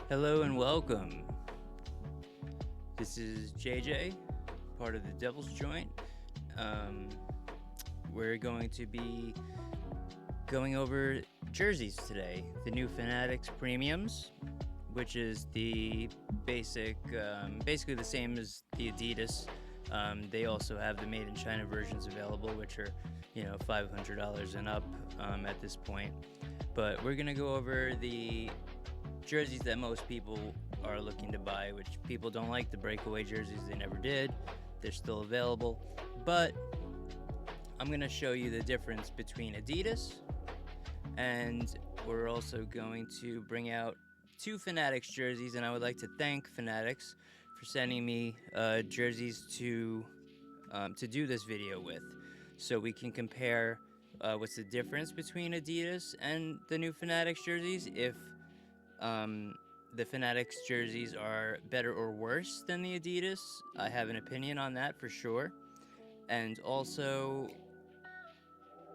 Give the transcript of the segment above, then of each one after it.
Hello and welcome. This is JJ, part of the Devil's Joint. We're going to be going over jerseys today. The new Fanatics Premiums, which is the basic, basically the same as the ADIDAS. They also have the made in China versions available, which are, $500 and up at this point. But we're gonna go over the jerseys that most people are looking to buy, which people don't like the breakaway jerseys. They never did. They're still available. But I'm going to show you the difference between ADIDAS, and we're also going to bring out two Fanatics jerseys, and I would like to thank Fanatics for sending me jerseys to do this video with, so we can compare what's the difference between ADIDAS and the new Fanatics jerseys, if the Fanatics jerseys are better or worse than the ADIDAS. I have an opinion on that for sure. And also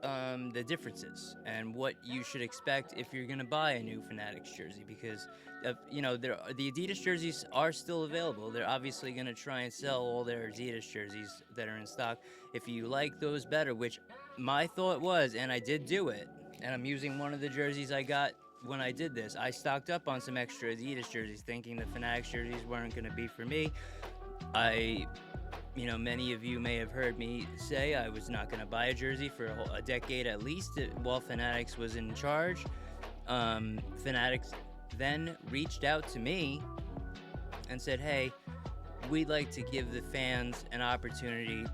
the differences and what you should expect if you're gonna buy a new Fanatics jersey, because the ADIDAS jerseys are still available. They're obviously gonna try and sell all their ADIDAS jerseys that are in stock. If you like those better, which my thought was, and I did do it, and I'm using one of the jerseys I got when I did this. I stocked up on some extra ADIDAS jerseys, thinking the Fanatics jerseys weren't gonna be for me. Many of you may have heard me say I was not going to buy a jersey for a decade at least while Fanatics was in charge. Fanatics then reached out to me and said, hey, we'd like to give the fans an opportunity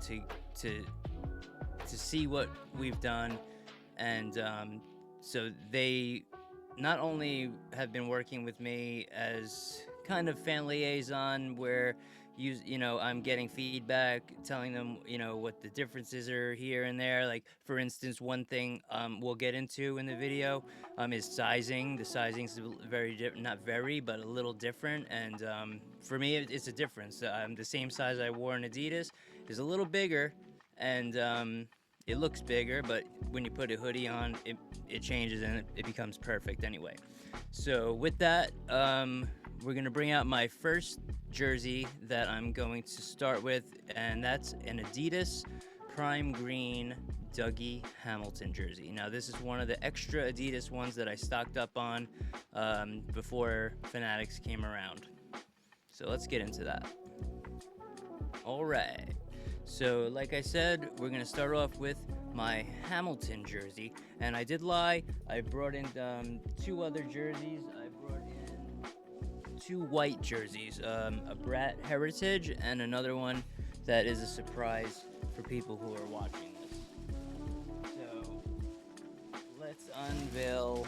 to see what we've done. And so they not only have been working with me as kind of fan liaison, where I'm getting feedback, telling them, what the differences are here and there. Like, for instance, one thing we'll get into in the video is sizing. The sizing's not very, but a little different. And for me, it's a difference. The same size I wore in ADIDAS is a little bigger, and it looks bigger, but when you put a hoodie on, it changes and it becomes perfect anyway. So with that, we're gonna bring out my first jersey that I'm going to start with, and that's an ADIDAS Prime Green Dougie Hamilton jersey. Now, this is one of the extra ADIDAS ones that I stocked up on before Fanatics came around. So let's get into that. All right. So like I said, we're gonna start off with my Hamilton jersey, and I did lie. I brought in two other jerseys. I brought in two white jerseys, a Brat Heritage and another one that is a surprise for people who are watching this. So let's unveil.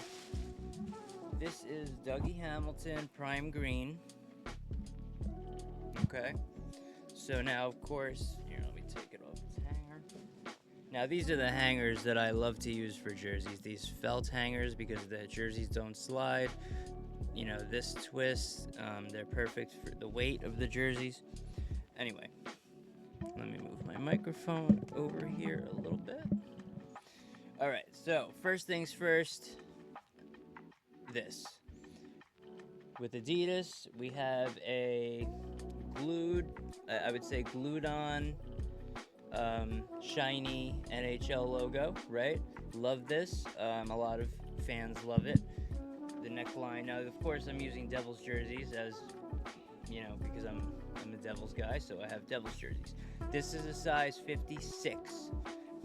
This is Dougie Hamilton Prime Green. Okay. So now, of course, here, let me take it off its hanger. Now, these are the hangers that I love to use for jerseys. These felt hangers, because the jerseys don't slide. This twist, they're perfect for the weight of the jerseys. Anyway, let me move my microphone over here a little bit. All right, so first things first, this. With ADIDAS, we have a glued on, shiny NHL logo, right? Love this. A lot of fans love it. The neckline. Now, of course, I'm using Devils jerseys, as because I'm a Devils guy, so I have Devils jerseys. This is a size 56.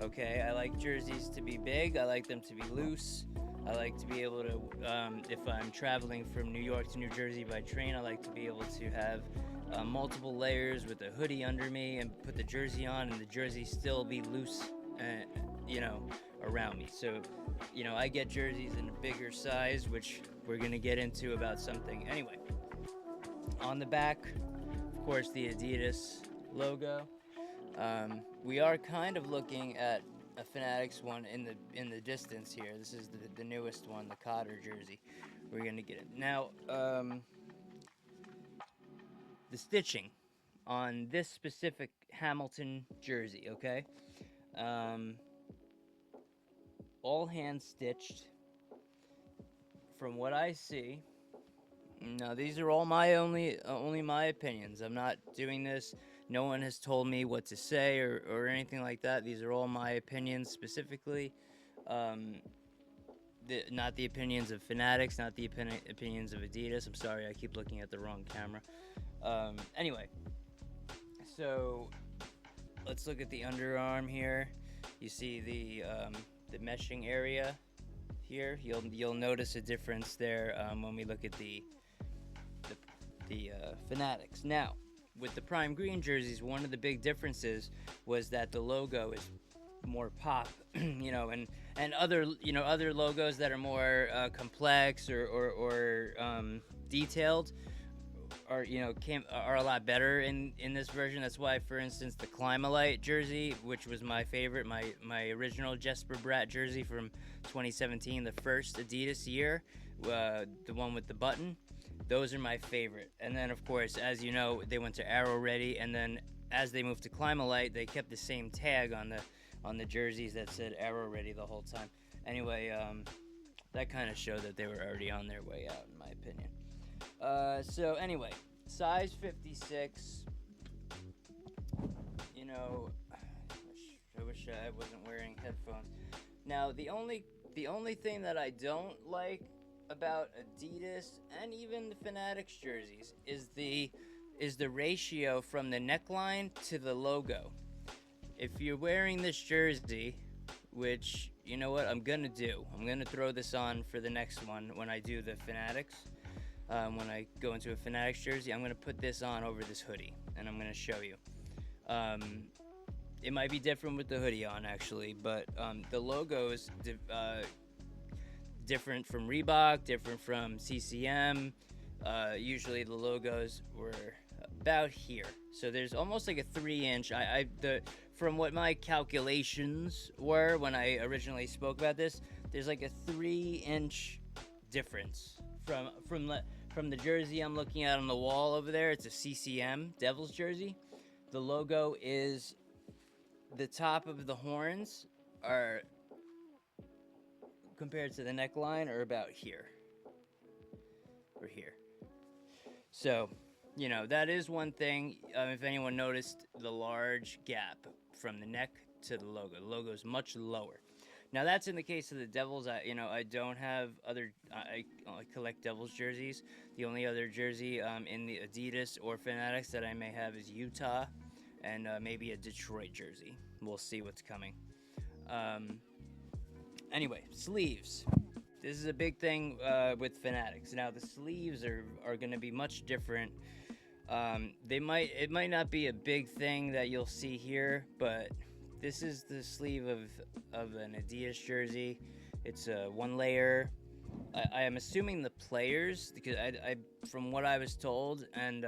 Okay, I like jerseys to be big. I like them to be loose. I like to be able to, if I'm traveling from New York to New Jersey by train, I like to be able to have multiple layers with a hoodie under me and put the jersey on, and the jersey still be loose, around me. So, I get jerseys in a bigger size, which we're gonna get into about something. Anyway, on the back, of course, the ADIDAS logo. We are kind of looking at a Fanatics one in the distance here. This is the newest one, the HATER jersey. We're gonna get it now. The stitching on this specific Hamilton jersey, okay? All hand stitched. From what I see, No, these are all my only my opinions. I'm not doing this. No one has told me what to say or anything like that. These are all my opinions specifically. Um, not the opinions of Fanatics, not the opinions of Adidas. I'm sorry, I keep looking at the wrong camera. Anyway, so let's look at the underarm here. You see the meshing area here. You'll notice a difference there when we look at the Fanatics. Now, with the Prime Green jerseys, one of the big differences was that the logo is more pop, and other other logos that are more complex or detailed are a lot better in this version. That's why, for instance, the Climalite jersey, which was my favorite, my original Jesper Bratt jersey from 2017, the first Adidas year, the one with the button, those are my favorite. And then, of course, as you know, they went to Arrow Ready, and then as they moved to Climalite, they kept the same tag on the jerseys that said Arrow Ready the whole time. Anyway, that kind of showed that they were already on their way out, in my opinion. So anyway, size 56. I wish I wasn't wearing headphones. Now, the only thing that I don't like about Adidas and even the Fanatics jerseys is the ratio from the neckline to the logo. If you're wearing this jersey, which, you know what, I'm gonna throw this on for the next one when I do the Fanatics. When I go into a Fanatics jersey, I'm gonna put this on over this hoodie, and I'm gonna show you. It might be different with the hoodie on, actually, but the logo is different from Reebok, different from CCM. Usually the logos were about here, so there's almost like a 3-inch. From what my calculations were when I originally spoke about this, there's like a 3-inch difference from the jersey I'm looking at on the wall over there. It's a CCM Devils jersey. The logo is the top of the horns are compared to the neckline are about here or here. So, that is one thing. If anyone noticed the large gap from the neck to the logo. The logo is much lower. Now, that's in the case of the Devils. I don't have other. I collect Devils jerseys. The only other jersey in the Adidas or Fanatics that I may have is Utah, and maybe a Detroit jersey. We'll see what's coming. Anyway, sleeves. This is a big thing with Fanatics. Now, the sleeves are going to be much different. It might not be a big thing that you'll see here, but this is the sleeve of an Adidas jersey. It's a one layer. I am assuming the players, because I from what I was told, and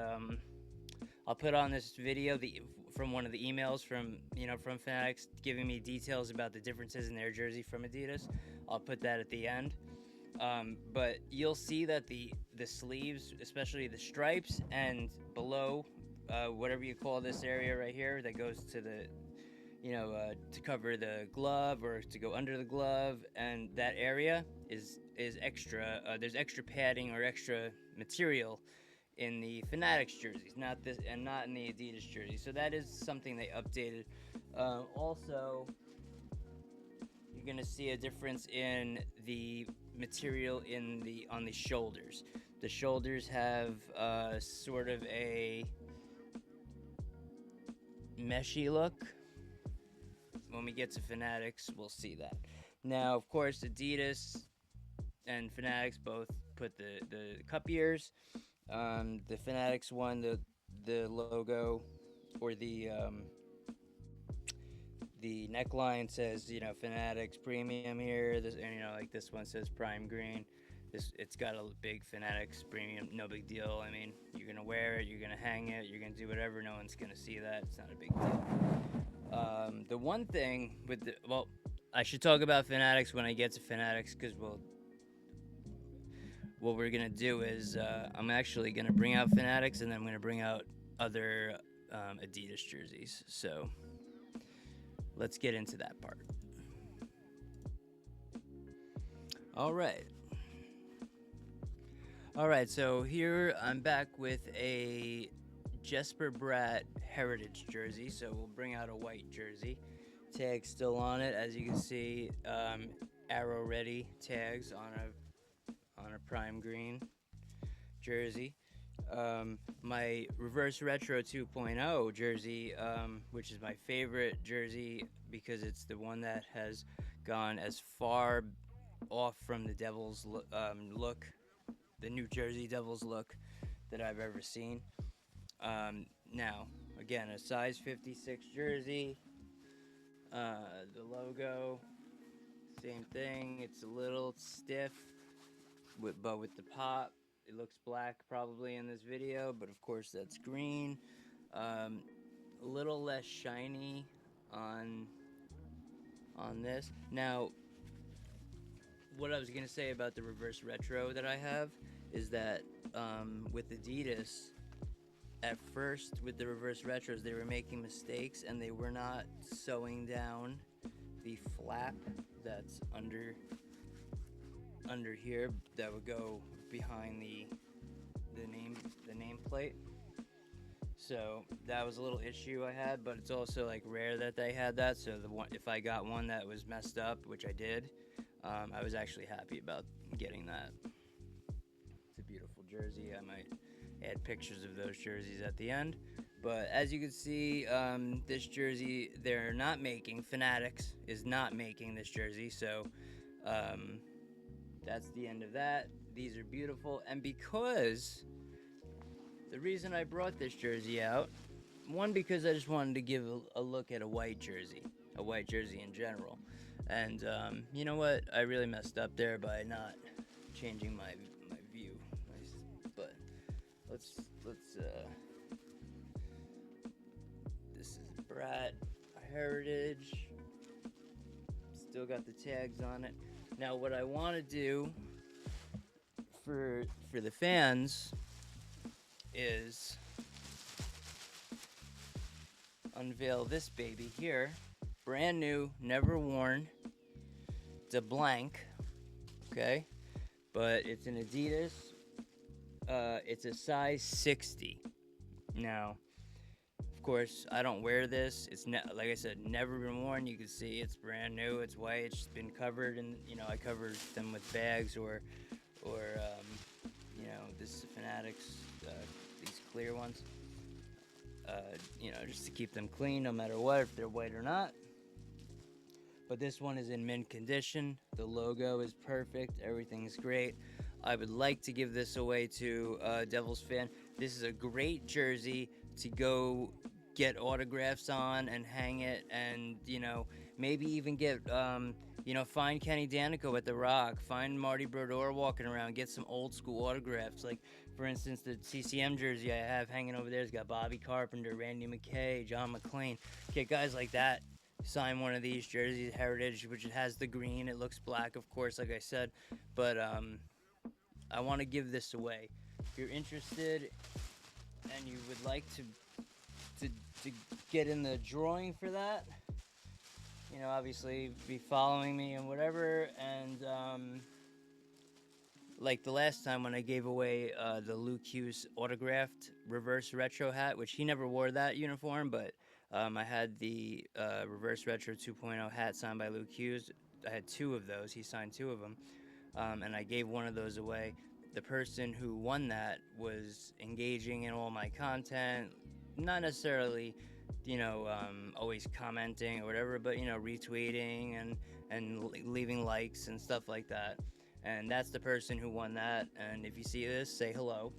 I'll put on this video from one of the emails from Fanatics giving me details about the differences in their jersey from Adidas. I'll put that at the end. But you'll see that the sleeves, especially the stripes and below, whatever you call this area right here that goes to the to cover the glove or to go under the glove, and that area is extra. There's extra padding or extra material in the Fanatics jerseys, not in the Adidas jersey. So that is something they updated. Also, you're gonna see a difference in the material on the shoulders. The shoulders have sort of a meshy look. When we get to Fanatics, we'll see that. Now, of course, Adidas and Fanatics both put the cup ears. The Fanatics one, the logo or the neckline says Fanatics Premium here. This, and like this one says Prime Green. It's got a big Fanatics Premium. No big deal. I mean, you're gonna wear it, you're gonna hang it, you're gonna do whatever. No one's gonna see that. It's not a big deal. The one thing with I should talk about Fanatics when I get to Fanatics, because what we're gonna do is I'm actually gonna bring out Fanatics, and then I'm gonna bring out other Adidas jerseys. So let's get into that part. All right. All right, so here I'm back with a Jesper Bratt Heritage jersey. So we'll bring out a white jersey. Tag still on it, as you can see. Arrow ready tags on a prime green jersey. My Reverse Retro 2.0 jersey, which is my favorite jersey because it's the one that has gone as far off from the Devils look, the New Jersey Devils look, that I've ever seen. Now, again, a size 56 jersey. The logo, same thing. It's a little stiff, but with the pop, it looks black probably in this video, but of course that's green. A little less shiny on this. Now, what I was gonna say about the Reverse Retro that I have is that with Adidas, at first with the Reverse Retros, they were making mistakes and they were not sewing down the flap that's under here that would go behind the nameplate. So that was a little issue I had, but it's also like rare that they had that. So if I got one that was messed up, which I did, I was actually happy about getting that. It's a beautiful jersey. I might add pictures of those jerseys at the end. But as you can see, this jersey, they're not making, Fanatics is not making this jersey, so that's the end of that. These are beautiful, and because the reason I brought this jersey out, one, because I just wanted to give a look at a white jersey in general. And you know what? I really messed up there by not changing my view. But let's this is Bratt Heritage. Still got the tags on it. Now what I want to do for the fans is unveil this baby here. Brand new, never worn. It's a blank, okay? But it's an Adidas. It's a size 60. Now, of course, I don't wear this. It's like I said, never been worn. You can see it's brand new. It's white. It's been covered, and I covered them with bags or this is Fanatics, these clear ones. Just to keep them clean, no matter what, if they're white or not. But this one is in mint condition. The logo is perfect. Everything's great. I would like to give this away to a Devils fan. This is a great jersey to go get autographs on and hang it, and maybe even get find Kenny Danico at the Rock, find Marty Brodeur walking around, get some old school autographs. Like for instance, the CCM jersey I have hanging over there has got Bobby Carpenter, Randy McKay, John McClain. Get guys like that sign one of these jerseys, Heritage, which has the green. It looks black, of course, like I said, but I want to give this away. If you're interested and you would like to get in the drawing for that, obviously be following me and whatever. And like the last time when I gave away the Luke Hughes autographed Reverse Retro hat, which he never wore that uniform, but I had the Reverse Retro 2.0 hat signed by Luke Hughes. I had two of those. He signed two of them. And I gave one of those away. The person who won that was engaging in all my content, not necessarily, always commenting or whatever, but, retweeting and leaving likes and stuff like that. And that's the person who won that. And if you see this, say hello.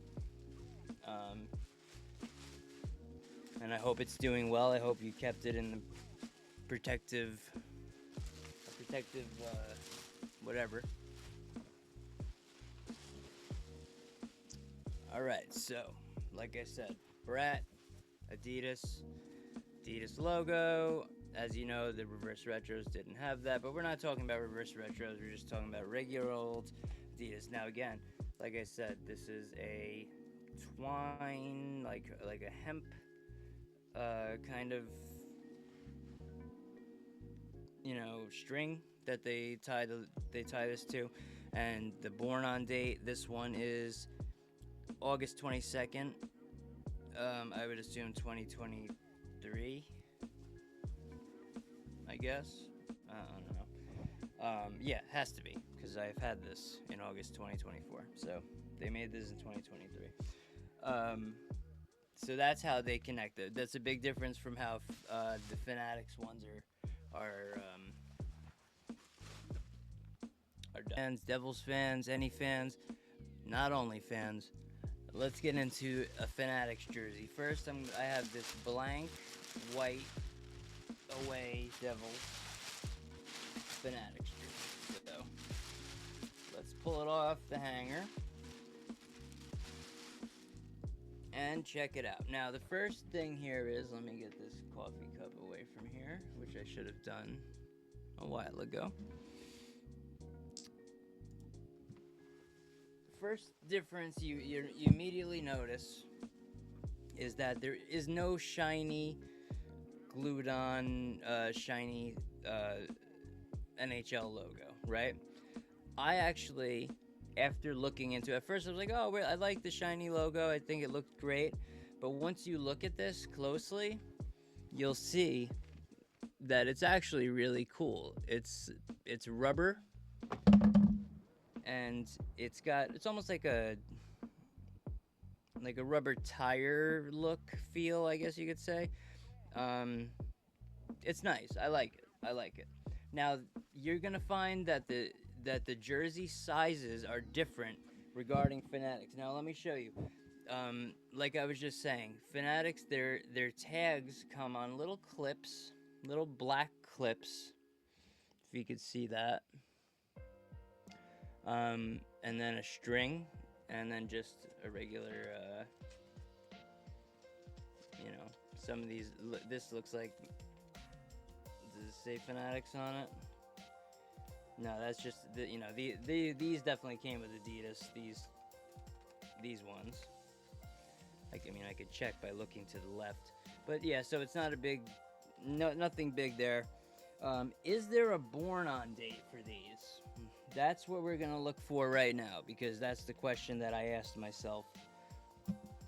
And I hope it's doing well. I hope you kept it in the protective whatever. Alright, so, like I said, Bratt, Adidas logo. As you know, the Reverse Retros didn't have that, but we're not talking about Reverse Retros, we're just talking about regular old Adidas. Now again, like I said, this is a twine, like a hemp kind of, string that they tie this to. And the born on date, this one is August 22nd. I would assume 2023, I guess. I don't know. Yeah, has to be, because I've had this in August 2024. So they made this in 2023. So that's how they connected. That's a big difference from how the Fanatics ones are fans, Devils fans, any fans, not only fans. Let's get into a Fanatics jersey. First, I have this blank white away Devils Fanatics jersey. So let's pull it off the hanger and check it out. Now, the first thing here is, let me get this coffee cup away from here, which I should have done a while ago. First difference you immediately notice is that there is no shiny, glued on, shiny NHL logo, right? I actually, after looking into it, at first I was like, oh, I like the shiny logo. I think it looked great. But once you look at this closely, you'll see that it's actually really cool. It's rubber. And it's almost like a rubber tire look feel, I guess you could say. It's nice. I like it. Now, you're gonna find that the jersey sizes are different regarding Fanatics. Now, let me show you. Like I was just saying, Fanatics, their tags come on little clips, little black clips, if you could see that. And then a string, and then just a regular, some of these, this looks like, does it say Fanatics on it? No, that's just, these definitely came with ADIDAS, these ones. I could check by looking to the left. But yeah, so it's not a big, nothing big there. Is there a born on date for these? That's what we're going to look for right now, because that's the question that I asked myself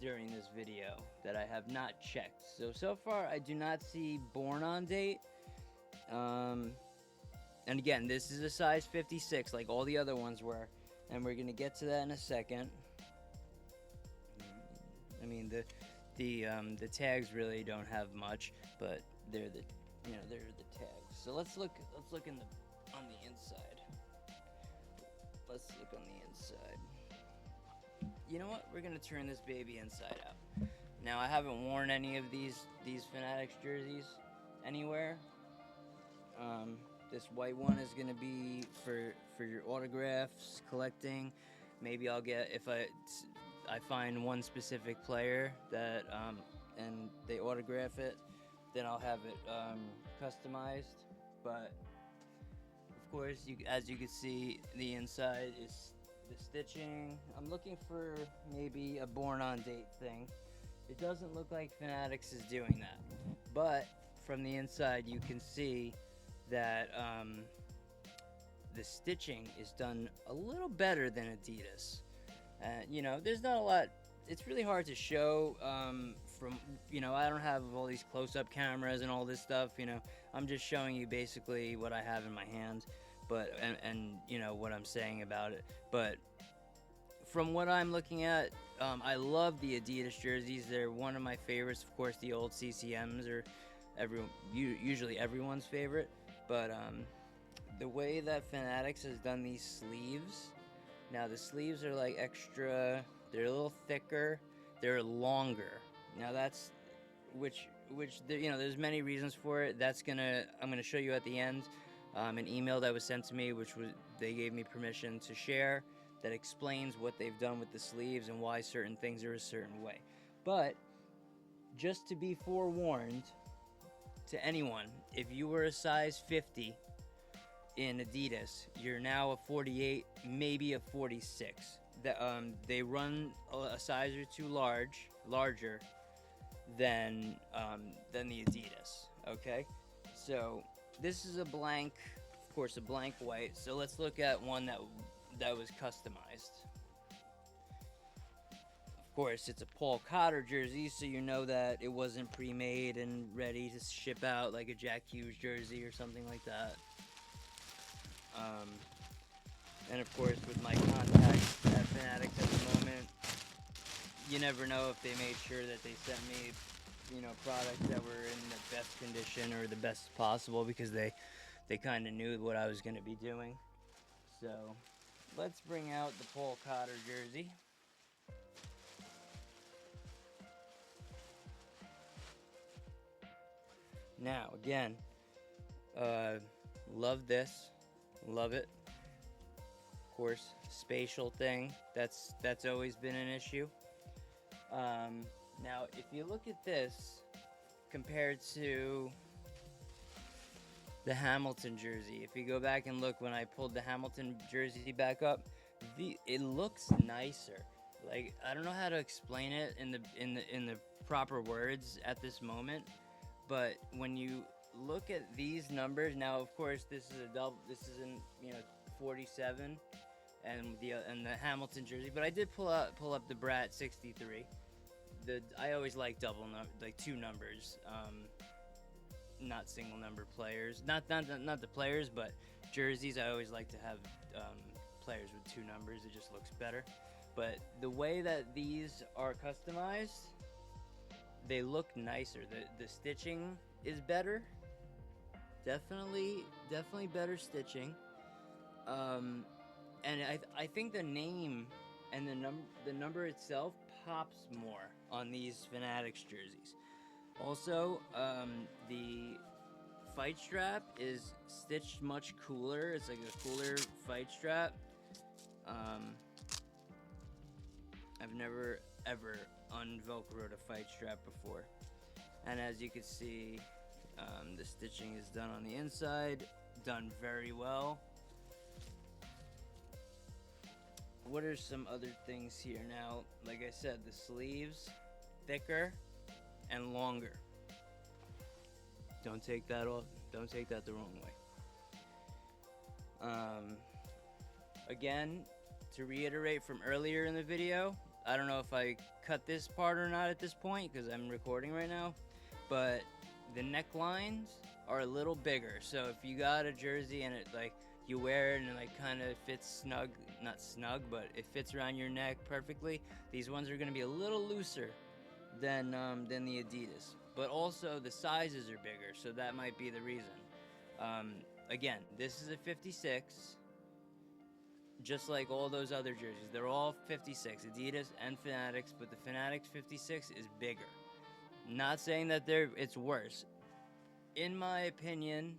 during this video that I have not checked. So far, I do not see born on date. And again, this is a size 56 like all the other ones were, and we're going to get to that in a second. I mean, the tags really don't have much, but they're the tags. So let's look on the inside. Let's look on the inside. You know what? We're gonna turn this baby inside out. Now, I haven't worn any of these Fanatics jerseys anywhere. This white one is gonna be for your autographs, collecting. Maybe I'll get, if I find one specific player that and they autograph it, then I'll have it customized. But of course, as you can see, the inside is the stitching. I'm looking for maybe a born on date thing. It doesn't look like Fanatics is doing that, but from the inside you can see that the stitching is done a little better than ADIDAS. There's not a lot. It's really hard to show from, I don't have all these close-up cameras and all this stuff, I'm just showing you basically what I have in my hands, but, and what I'm saying about it. But from what I'm looking at, I love the ADIDAS jerseys. They're one of my favorites. Of course, the old CCMs are usually everyone's favorite, but the way that Fanatics has done these sleeves, now the sleeves are like extra, they're a little thicker, they're longer. Now that's, which there's many reasons for it. I'm gonna show you at the end an email that was sent to me, they gave me permission to share, that explains what they've done with the sleeves and why certain things are a certain way. But just to be forewarned to anyone, if you were a size 50 in ADIDAS, you're now a 48, maybe a 46. They run a size or two larger than the ADIDAS. Okay, so this is a blank, of course, a blank white. So let's look at one that that was customized. Of course, it's a Paul Cotter jersey, so you know that it wasn't pre-made and ready to ship out like a Jack Hughes jersey or something like that. And of course, with my contacts at Fanatics at the moment, you never know if they made sure that they sent me, products that were in the best condition or the best possible, because they kind of knew what I was going to be doing. So let's bring out the Paul Cotter jersey. Now, again, love this, love it. Of course, spatial thing, that's always been an issue. Now, if you look at this compared to the Hamilton jersey, if you go back and look when I pulled the Hamilton jersey back up, it looks nicer. Like, I don't know how to explain it in the proper words at this moment, but when you look at these numbers, now of course this is a double. This is in 47, and the Hamilton jersey. But I did pull up the Brat 63. I always like two numbers, not single number players. Not the players, but jerseys. I always like to have players with two numbers. It just looks better. But the way that these are customized, they look nicer. The stitching is better. Definitely better stitching. And I think the name and the number itself pops more on these Fanatics jerseys. Also, the fight strap is stitched much cooler. It's like a cooler fight strap. I've never ever unvelcroed a fight strap before, and as you can see, the stitching is done on the inside, done very well. What are some other things here? Now, like I said, the sleeves thicker and longer. Don't take that off. Don't take that the wrong way. Again, to reiterate from earlier in the video, I don't know if I cut this part or not at this point because I'm recording right now, but the necklines are a little bigger. So if you got a jersey and it you wear it and it kind of fits snug, not snug, but it fits around your neck perfectly, these ones are going to be a little looser than the Adidas. But also the sizes are bigger, so that might be the reason. Again, this is a 56. Just like all those other jerseys, they're all 56, Adidas and Fanatics, but the Fanatics 56 is bigger. Not saying that it's worse. In my opinion,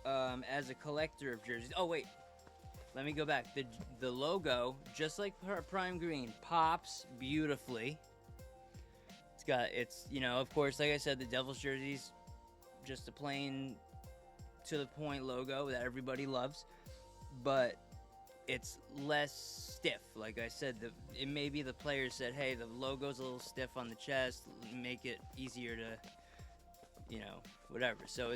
as a collector of jerseys, oh wait, let me go back. The logo, just like Prime Green, pops beautifully. It's of course, like I said, the Devils jerseys, just a plain to the point logo that everybody loves, but it's less stiff. Like I said, it may be the players said, hey, the logo's a little stiff on the chest, make it easier to, whatever. So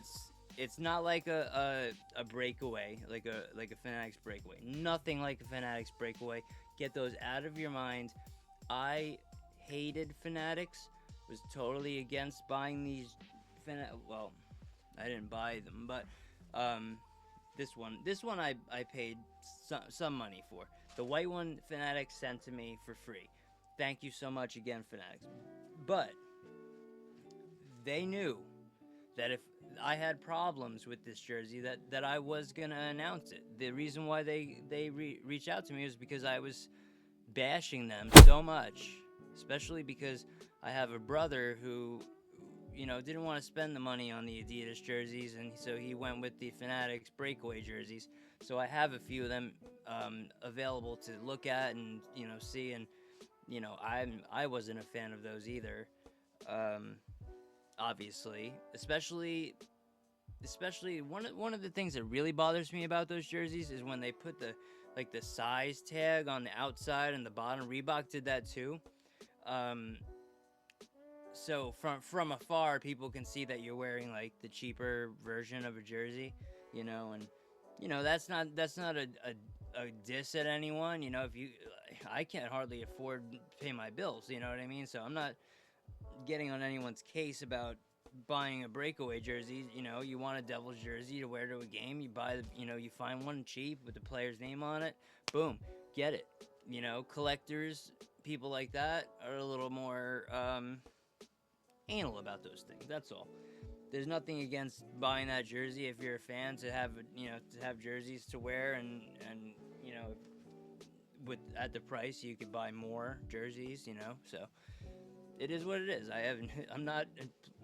it's not like a breakaway, like a Fanatics breakaway. Nothing like a Fanatics breakaway. Get those out of your mind. I hated Fanatics, was totally against buying these well, I didn't buy them, but this one I paid some money for. The white one Fanatics sent to me for free. Thank you so much again, Fanatics. But they knew that if I had problems with this jersey, that I was gonna announce it. The reason why they reached out to me was because I was bashing them so much, especially because I have a brother who didn't want to spend the money on the Adidas jerseys, and so he went with the Fanatics breakaway jerseys. So I have a few of them available to look at and see, and I wasn't a fan of those either. Obviously, especially one of the things that really bothers me about those jerseys is when they put the size tag on the outside and the bottom. Reebok did that too. So from afar, people can see that you're wearing the cheaper version of a jersey, and that's not a diss at anyone. You know, if you, I can't hardly afford to pay my bills. You know what I mean? So I'm not getting on anyone's case about buying a breakaway jersey. You know, you want a Devils jersey to wear to a game, you buy the, you know, you find one cheap with the player's name on it, boom, get it. You know, collectors, people like that are a little more anal about those things. That's all. There's nothing against buying that jersey if you're a fan, to have, you know, to have jerseys to wear, and you know, with at the price you could buy more jerseys, you know. So it is what it is. I haven't. I'm not,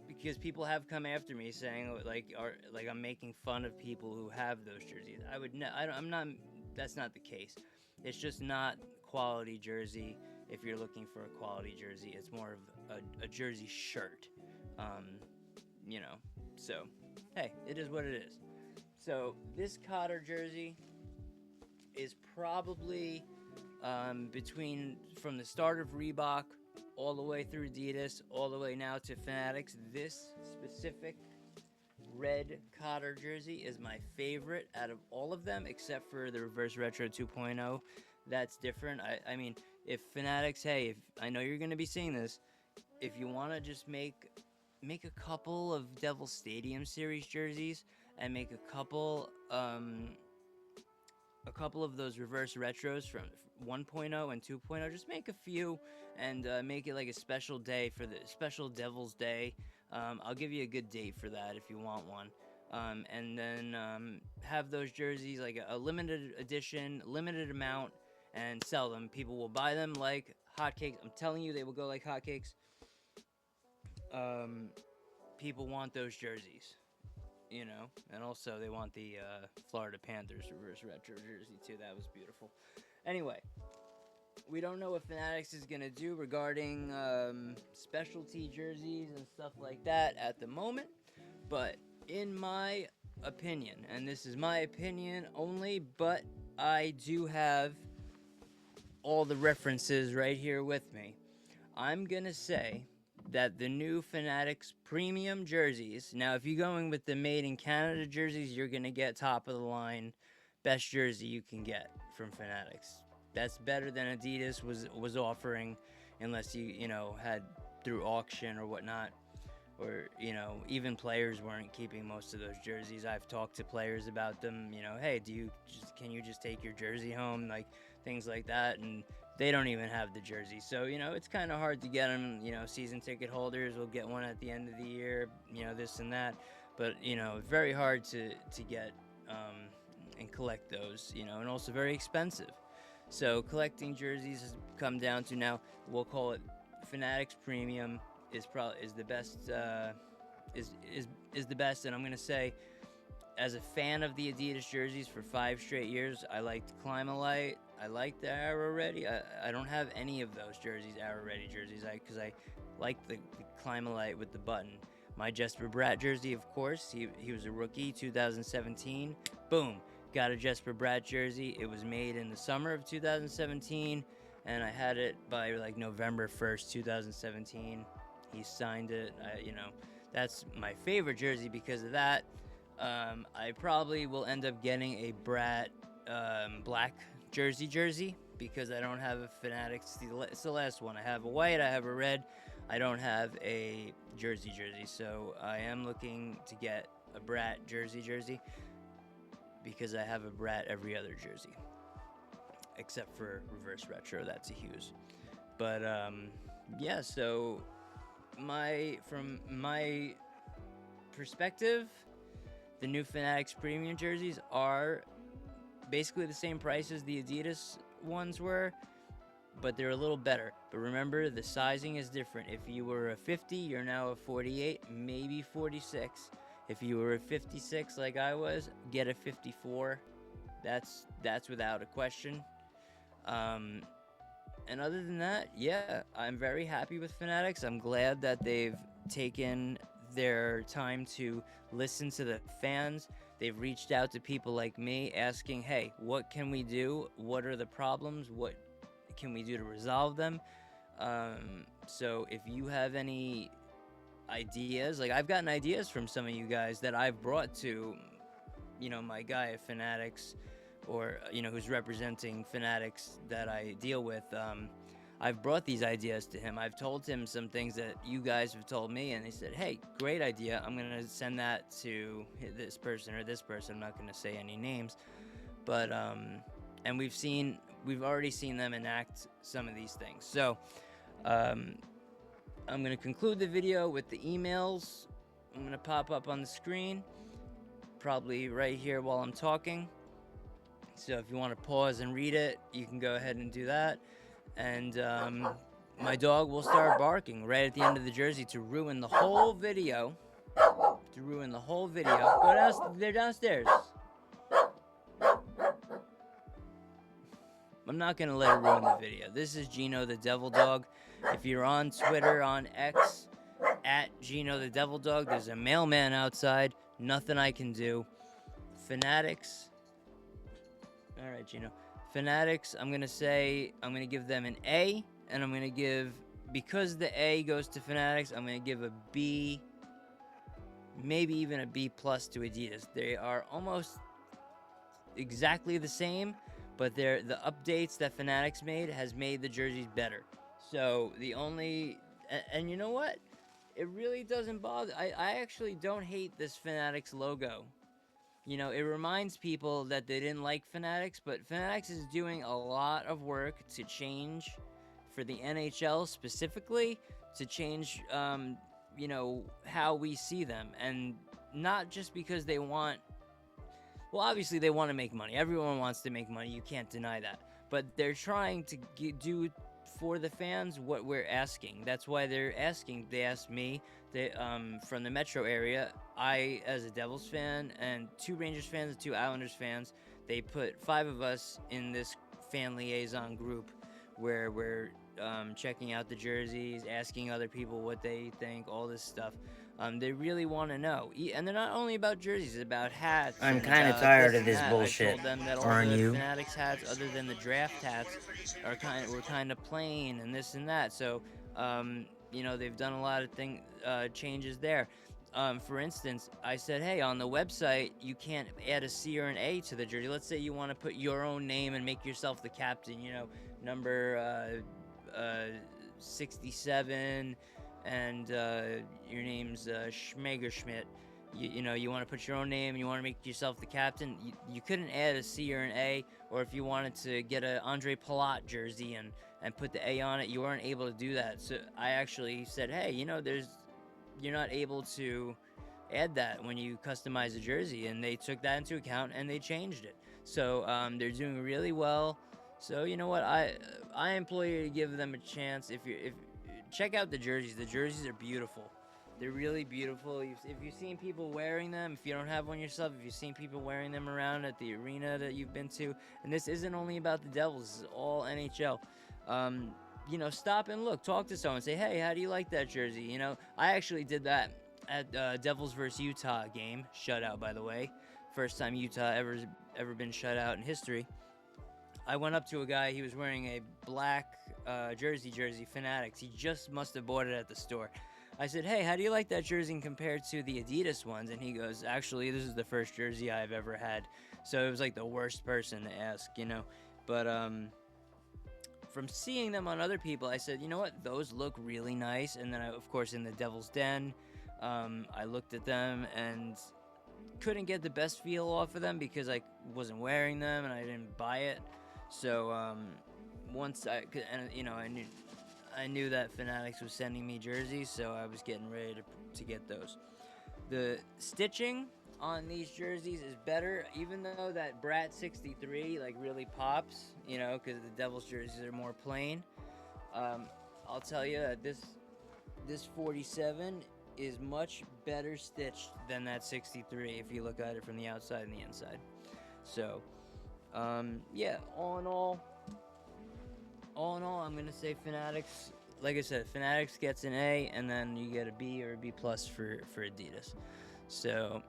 because people have come after me saying like I'm making fun of people who have those jerseys. I would. I'm not. That's not the case. It's just not quality jersey. If you're looking for a quality jersey, it's more of a jersey shirt. You know. So hey, it is what it is. So this HATER jersey is probably between, from the start of Reebok all the way through ADIDAS, all the way now to FANATICS. This specific red HATER jersey is my favorite out of all of them, except for the Reverse Retro 2.0. That's different. I mean, if FANATICS, hey, if I know you're going to be seeing this, if you want to just make a couple of Devil Stadium Series jerseys, and make a couple of those reverse retros from 1.0 and 2.0. Just make a few, and make it like a special day for the special Devil's Day. I'll give you a good date for that if you want one. And then have those jerseys like a limited edition, limited amount, and sell them. People will buy them like hotcakes. I'm telling you, they will go like hotcakes. People want those jerseys, you know, and also they want the Florida Panthers reverse retro jersey too. That was beautiful. Anyway, we don't know what FANATICS is gonna do regarding specialty jerseys and stuff like that at the moment, but in my opinion, and this is my opinion only, but I do have all the references right here with me, I'm gonna say that the new FANATICS premium jerseys, now if you're going with the made in Canada jerseys, you're going to get top of the line, best jersey you can get from FANATICS. That's better than ADIDAS was offering, unless you know, had through auction or whatnot, or, you know, even players weren't keeping most of those jerseys. I've talked to players about them, you know, hey, can you just take your jersey home, like things like that, and they don't even have the jersey. So, you know, it's kind of hard to get them. You know, season ticket holders will get one at the end of the year, you know, this and that. But, you know, very hard to get and collect those, you know, and also very expensive. So collecting jerseys has come down to, now we'll call it FANATICS Premium is the best, is the best. And I'm going to say, as a fan of the ADIDAS jerseys for 5 straight years, I liked Climalite. I like the Arrow Ready. I don't have any of those jerseys, Arrow Ready jerseys, because I like the Climalite with the button. My Jesper Bratt jersey, of course, he was a rookie, 2017. Boom, got a Jesper Bratt jersey. It was made in the summer of 2017, and I had it by like November 1st, 2017. He signed it. You know, that's my favorite jersey because of that. I probably will end up getting a Bratt black jersey because I don't have a FANATICS. It's the last one. I have a white, I have a red. I don't have a jersey, so I am looking to get a Bratt jersey because I have a Bratt every other jersey except for reverse retro. That's a Hughes. But yeah, so from my perspective, the new FANATICS premium jerseys are basically the same price as the ADIDAS ones were, but they're a little better. But remember, the sizing is different. If you were a 50, you're now a 48, maybe 46. If you were a 56 like I was, get a 54. That's without a question. And other than that, yeah, I'm very happy with FANATICS. I'm glad that they've taken their time to listen to the fans. They've reached out to people like me asking, hey, what can we do? What are the problems? What can we do to resolve them? So if you have any ideas, like I've gotten ideas from some of you guys that I've brought to, you know, my guy at FANATICS or who's representing Fanatics that I deal with, I've brought these ideas to him. I've told him some things that you guys have told me, and he said, hey, great idea. I'm going to send that to this person or this person. I'm not going to say any names. But, and we've already seen them enact some of these things. So, I'm going to conclude the video with the emails. I'm going to pop up on the screen, probably right here while I'm talking. So if you want to pause and read it, you can go ahead and do that. And my dog will start barking right at the end of the jersey to ruin the whole video. Go down, they're downstairs. I'm not going to let it ruin the video. This is Gino the Devil Dog. If you're on Twitter, on X, at Gino the Devil Dog, there's a mailman outside. Nothing I can do. Fanatics. All right, Gino. Fanatics, I'm going to give them an A, and I'm going to give, because the A goes to Fanatics, I'm going to give a B, maybe even a B plus to Adidas. They are almost exactly the same, but the updates that Fanatics made has made the jerseys better. So the only, and you know what? It really doesn't bother. I actually don't hate this Fanatics logo. It reminds people that they didn't like Fanatics, but Fanatics is doing a lot of work to change for the NHL specifically, to change, how we see them. And not just because they want, well, obviously they want to make money. Everyone wants to make money. You can't deny that. But they're trying to do for the fans what we're asking. That's why they're asking. They asked me, from the metro area, I, as a Devils fan, and 2 Rangers fans and 2 Islanders fans, they put 5 of us in this fan liaison group where we're checking out the jerseys, asking other people what they think, all this stuff. They really want to know. And they're not only about jerseys, it's about hats. I'm kind of tired of this bullshit. I told them that all the Fanatics hats, other than the draft hats, were kind of plain and this and that. So, they've done a lot of changes there. For instance, I said, hey, on the website, you can't add a C or an A to the jersey. Let's say you want to put your own name and make yourself the captain, number 67, and your name's Schmegerschmidt. You want to put your own name and you want to make yourself the captain. You couldn't add a C or an A, or if you wanted to get a Andre Palat jersey and put the A on it, you weren't able to do that. So I actually said, hey, you're not able to add that when you customize a jersey, and they took that into account and they changed it. So they're doing really well. So you know what, I implore you to give them a chance. If check out the jerseys. The jerseys are beautiful. They're really beautiful. If you've seen people wearing them, if you don't have one yourself, if you've seen people wearing them around at the arena that you've been to, and this isn't only about the Devils, this is all NHL. Stop and look, talk to someone, say, hey, how do you like that jersey? I actually did that at Devils versus Utah game, shutout, by the way. First time Utah ever been shut out in history. I went up to a guy, he was wearing a black jersey, Fanatics. He just must have bought it at the store. I said, hey, how do you like that jersey compared to the Adidas ones? And he goes, actually, this is the first jersey I've ever had. So it was like the worst person to ask, But from seeing them on other people, I said, you know what, those look really nice. And then, of course, in the Devil's Den, I looked at them and couldn't get the best feel off of them because I wasn't wearing them and I didn't buy it. So once I knew that Fanatics was sending me jerseys, so I was getting ready to get those. The stitching on these jerseys is better, even though that Brat 63 really pops, because the Devils jerseys are more plain. I'll tell you that this 47 is much better stitched than that 63 if you look at it from the outside and the inside. So yeah, all in all, I'm gonna say Fanatics. Like I said, Fanatics gets an A, and then you get a B or a B plus for Adidas. So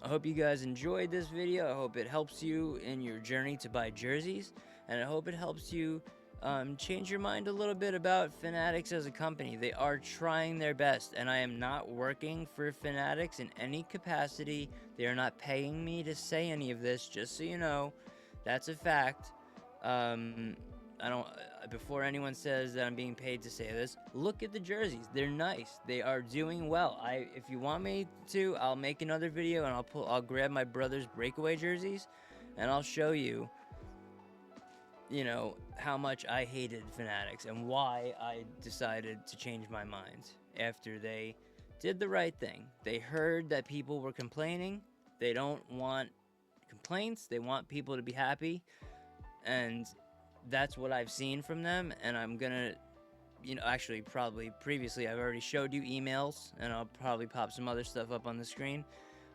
I hope you guys enjoyed this video. I hope it helps you in your journey to buy jerseys, and I hope it helps you change your mind a little bit about Fanatics as a company. They are trying their best, and I am not working for Fanatics in any capacity. They are not paying me to say any of this, just so you know. That's a fact. I don't. Before anyone says that I'm being paid to say this, look at the jerseys. They're nice. They are doing well. If you want me to, I'll make another video and I'll grab my brother's breakaway jerseys, and I'll show you, you know, how much I hated Fanatics and why I decided to change my mind after they did the right thing. They heard that people were complaining. They don't want complaints. They want people to be happy, and that's what I've seen from them. And I'm gonna, you know, actually probably previously I've already showed you emails, and I'll probably pop some other stuff up on the screen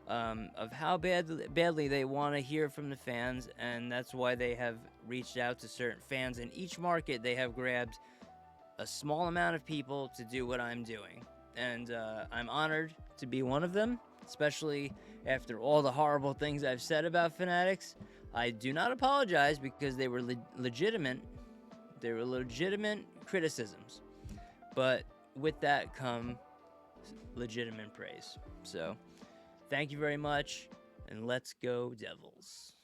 of how badly they want to hear from the fans, and that's why they have reached out to certain fans in each market. They have grabbed a small amount of people to do what I'm doing, and I'm honored to be one of them, especially after all the horrible things I've said about Fanatics. I do not apologize because they were legitimate. They were legitimate criticisms, but with that come legitimate praise. So thank you very much, and let's go Devils.